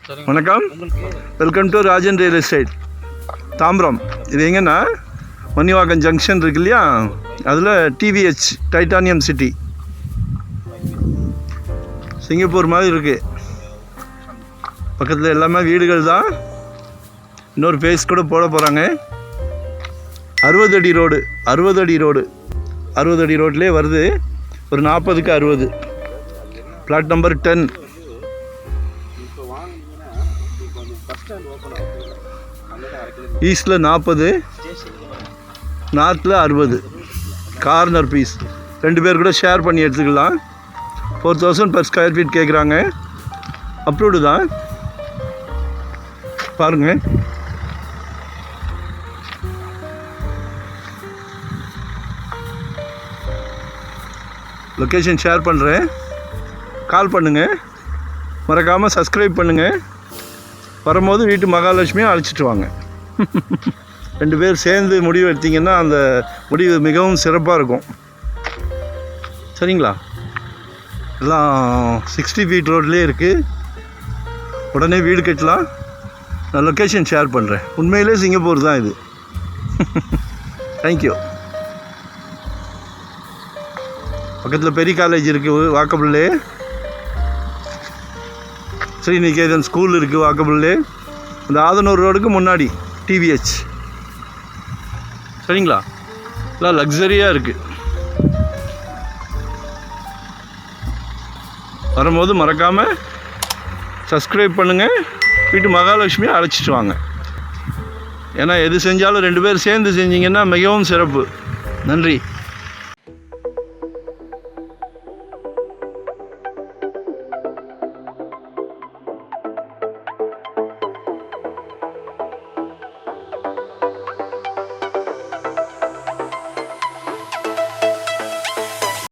வணக்கம், welcome to Rajan real estate Tambaram. இது எங்கன்னா மணிவாக்கம் ஜங்ஷன் இருக்கு இல்லையா, அதில் டிவிஹெச் டைட்டானியம் சிட்டி சிங்கப்பூர் மாதிரி இருக்குது. பக்கத்தில் எல்லாமே வீடுகள் தான். இன்னொரு ஃபேஸ் கூட போட போகிறாங்க. 60 அடி ரோடு 60 அடி ரோட்லேயே வருது. ஒரு 40க்கு 60, பிளாட் நம்பர் 10. ஈஸ்டில் 40, நார்த்தில் 60. கார்னர் பீஸ் 2 பேர் கூட ஷேர் பண்ணி எடுத்துக்கலாம். 4000 per ஸ்கொயர் ஃபீட் கேட்குறாங்க. அப்ரூவ்டு தான். பாருங்கள், லொக்கேஷன் ஷேர் பண்ணுறேன். கால் பண்ணுங்கள், மறக்காமல் சப்ஸ்கிரைப் பண்ணுங்கள். வரும்போது வீட்டு மகாலட்சுமியை அழைச்சிட்டு வாங்க. 2 பேர் சேர்ந்து முடிவு எடுத்திங்கன்னா அந்த முடிவு மிகவும் சிறப்பாக இருக்கும். சரிங்களா? எல்லாம் 60 ஃபீட் ரோட்லேயே இருக்குது. உடனே வீடு கட்டலாம். நான் லொக்கேஷன் ஷேர் பண்ணுறேன். உண்மையிலே சிங்கப்பூர் தான் இது. தேங்க்யூ. பக்கத்தில் பெரிய காலேஜ் இருக்குது வாக்கபிள்லே. ஸ்ரீநிகேதன் ஸ்கூல் இருக்குது வாக்கபிள்லே. அந்த ஆதனூர் ரோடுக்கு முன்னாடி டிவிஹெச். சரிங்களா? எல்லாம் லக்ஸரியாக இருக்குது. வரும்போது மறக்காமல் சப்ஸ்கிரைப் பண்ணுங்கள். வீட்டு மகாலட்சுமியை அழைச்சிட்டு வாங்க. ஏன்னா எது செஞ்சாலும் 2 பேர் சேர்ந்து செஞ்சிங்கன்னா மிகவும் சிறப்பு. நன்றி.